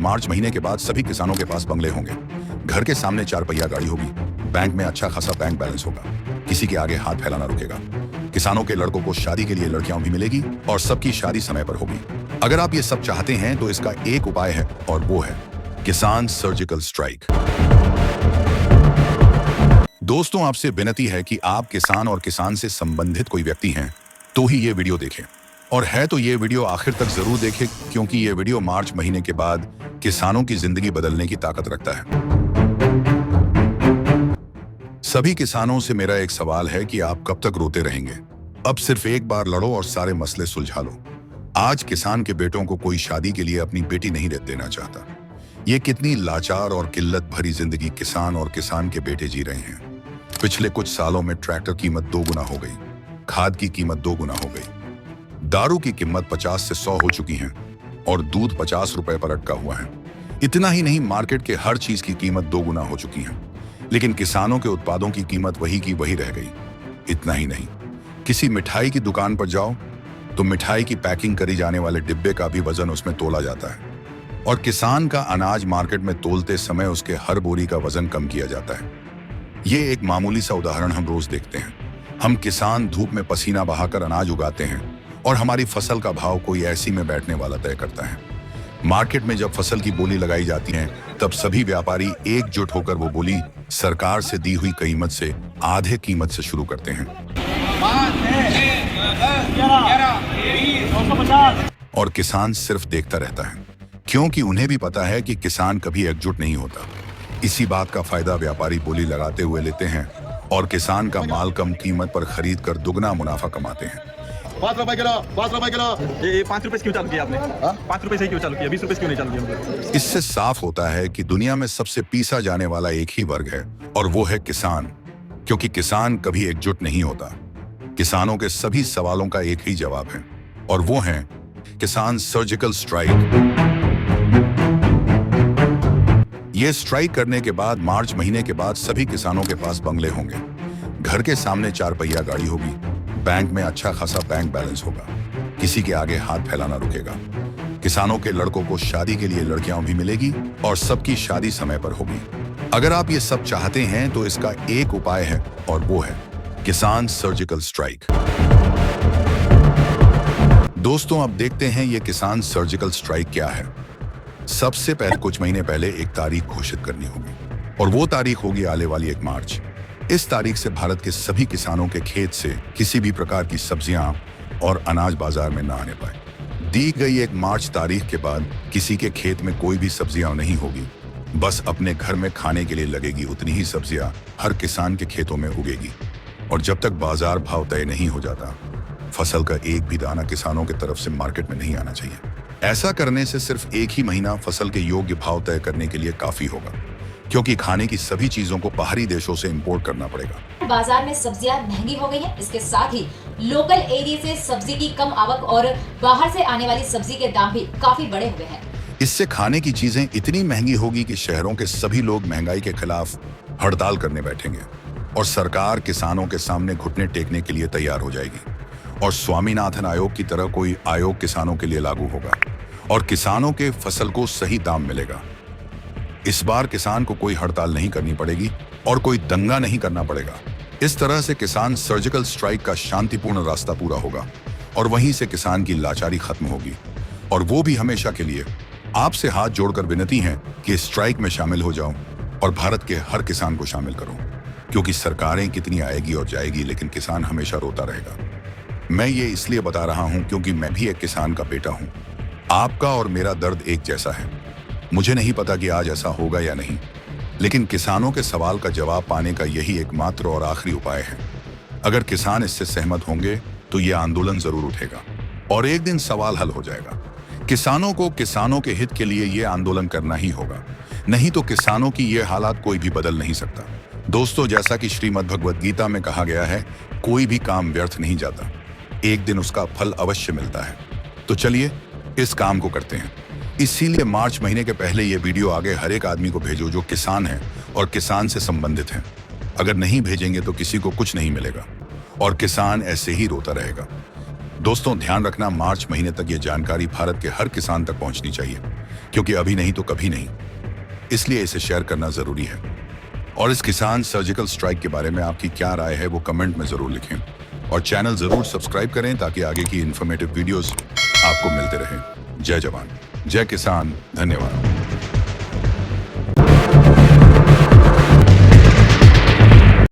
मार्च महीने के बाद सभी किसानों के पास बंगले होंगे, घर के सामने 4 पहिया गाड़ी होगी, बैंक में अच्छा खासा बैंक बैलेंस होगा, किसी के आगे हाथ फैलाना रुकेगा। किसानों के लड़कों को शादी के लिए लड़कियां भी मिलेगी और सबकी शादी समय पर होगी। अगर आप ये सब चाहते हैं तो इसका एक उपाय है और वो है किसान सर्जिकल स्ट्राइक। दोस्तों, आपसे विनती है कि आप किसान और किसान से संबंधित कोई व्यक्ति हैं तो ही ये वीडियो देखें, और है तो ये वीडियो आखिर तक जरूर देखें, क्योंकि ये वीडियो मार्च महीने के बाद किसानों की जिंदगी बदलने की ताकत रखता है। सभी किसानों से मेरा एक सवाल है कि आप कब तक रोते रहेंगे? अब सिर्फ एक बार लड़ो और सारे मसले सुलझा लो। आज किसान के बेटों को कोई शादी के लिए अपनी बेटी नहीं देना चाहता। ये कितनी लाचार और किल्लत भरी जिंदगी किसान और किसान के बेटे जी रहे हैं। पिछले कुछ सालों में ट्रैक्टर कीमत 2 गुना हो गई, खाद की कीमत 2 गुना हो गई, दारू की कीमत 50 से 100 हो चुकी है और दूध 50 रुपए पर अटका हुआ है। इतना ही नहीं, मार्केट के हर चीज की कीमत 2 गुना हो चुकी है, लेकिन किसानों के उत्पादों की कीमत वही की वही रह गई। इतना ही नहीं, किसी मिठाई की दुकान पर जाओ तो मिठाई की पैकिंग करी जाने वाले डिब्बे का भी वजन उसमें तोला जाता है, और किसान का अनाज मार्केट में तोलते समय उसके हर बोरी का वजन कम किया जाता है। ये एक मामूली सा उदाहरण हम रोज देखते हैं। हम किसान धूप में पसीना बहाकर अनाज उगाते हैं और हमारी फसल का भाव कोई ऐसी में बैठने वाला तय करता है। मार्केट में जब फसल की बोली लगाई जाती है तब सभी व्यापारी एकजुट होकर वो बोली सरकार से दी हुई कीमत से आधे कीमत से शुरू करते हैं, और किसान सिर्फ देखता रहता है, क्योंकि उन्हें भी पता है कि किसान कभी एकजुट नहीं होता। इसी बात का फायदा व्यापारी बोली लगाते हुए लेते हैं और किसान का माल कम कीमत पर खरीद कर दुगना मुनाफा कमाते हैं। 5 रुपए किलो, 5 रुपए किलो। ये 5 रुपए क्यों चालू किया आपने? 5 रुपए से क्यों चालू किया? 20 रुपए क्यों नहीं चालू किया? इससे साफ होता है कि दुनिया में सबसे पीसा जाने वाला एक ही वर्ग है और वो है किसान, क्योंकि किसान कभी एकजुट नहीं होता। किसानों के सभी सवालों का एक ही जवाब है और वो है किसान सर्जिकल स्ट्राइक। ये स्ट्राइक करने के बाद मार्च महीने के बाद सभी किसानों के पास बंगले होंगे, घर के सामने 4 पहिया गाड़ी होगी, बैंक में अच्छा खासा बैंक बैलेंस होगा, किसी के आगे हाथ फैलाना रुकेगा। किसानों के लड़कों को शादी के लिए लड़कियां भी मिलेगी और सबकी शादी समय पर होगी। अगर आप ये सब चाहते हैं तो इसका एक उपाय है और वो है किसान सर्जिकल स्ट्राइक। दोस्तों, अब देखते हैं ये किसान सर्जिकल स्ट्राइक क्या है। सबसे पहले कुछ महीने पहले एक तारीख घोषित करनी होगी और वो तारीख होगी आने वाली 1 मार्च। इस तारीख से भारत के सभी किसानों के खेत से किसी भी प्रकार की सब्जियां और अनाज बाजार में ना आने पाए। दी गई 1 मार्च तारीख के बाद किसी के खेत में कोई भी सब्जियां नहीं होगी, बस अपने घर में खाने के लिए लगेगी उतनी ही सब्जियां हर किसान के खेतों में उगेगी, और जब तक बाजार भाव तय नहीं हो जाता फसल का एक भी दाना किसानों की तरफ से मार्केट में नहीं आना चाहिए। ऐसा करने से सिर्फ एक ही महीना फसल के योग्य भाव तय करने के लिए काफी होगा, क्योंकि खाने की सभी चीजों को बाहरी देशों से इंपोर्ट करना पड़ेगा। बाजार में सब्जियां महंगी हो गई हैं, इसके साथ ही लोकल एरिया से सब्जी की कम आवक और बाहर से आने वाली सब्जी के दाम भी काफी बढ़े हुए हैं। इससे खाने की चीजें इतनी महंगी होगी कि शहरों के सभी लोग महंगाई के खिलाफ हड़ताल करने बैठेंगे और सरकार किसानों के सामने घुटने टेकने के लिए तैयार हो जाएगी, और स्वामीनाथन आयोग की तरह कोई आयोग किसानों के लिए लागू होगा और किसानों के फसल को सही दाम मिलेगा। इस बार किसान को कोई हड़ताल नहीं करनी पड़ेगी और कोई दंगा नहीं करना पड़ेगा। इस तरह से किसान सर्जिकल स्ट्राइक का शांतिपूर्ण रास्ता पूरा होगा और वहीं से किसान की लाचारी खत्म होगी, और वो भी हमेशा के लिए। आपसे हाथ जोड़कर विनती है कि स्ट्राइक में शामिल हो जाओ और भारत के हर किसान को शामिल करो, क्योंकि सरकारें कितनी आएगी और जाएगी, लेकिन किसान हमेशा रोता रहेगा। मैं ये इसलिए बता रहा हूं क्योंकि मैं भी एक किसान का बेटा हूं। आपका और मेरा दर्द एक जैसा है। मुझे नहीं पता कि आज ऐसा होगा या नहीं, लेकिन किसानों के सवाल का जवाब पाने का यही एकमात्र और आखिरी उपाय है। अगर किसान इससे सहमत होंगे तो ये आंदोलन जरूर उठेगा और एक दिन सवाल हल हो जाएगा। किसानों को किसानों के हित के लिए ये आंदोलन करना ही होगा, नहीं तो किसानों की ये हालात कोई भी बदल नहीं सकता। दोस्तों, जैसा कि श्रीमद् भगवद गीता में कहा गया है, कोई भी काम व्यर्थ नहीं जाता, एक दिन उसका फल अवश्य मिलता है। तो चलिए इस काम को करते हैं। इसीलिए मार्च महीने के पहले ये वीडियो आगे हर एक आदमी को भेजो जो किसान है और किसान से संबंधित है। अगर नहीं भेजेंगे तो किसी को कुछ नहीं मिलेगा और किसान ऐसे ही रोता रहेगा। दोस्तों, ध्यान रखना, मार्च महीने तक ये जानकारी भारत के हर किसान तक पहुंचनी चाहिए। क्योंकि अभी नहीं तो कभी नहीं, इसलिए इसे शेयर करना जरूरी है। और इस किसान सर्जिकल स्ट्राइक के बारे में आपकी क्या राय है वो कमेंट में जरूर लिखें और चैनल जरूर सब्सक्राइब करें ताकि आगे की इंफॉर्मेटिव वीडियोस आपको मिलते रहें। जय जवान, जय किसान, धन्यवाद।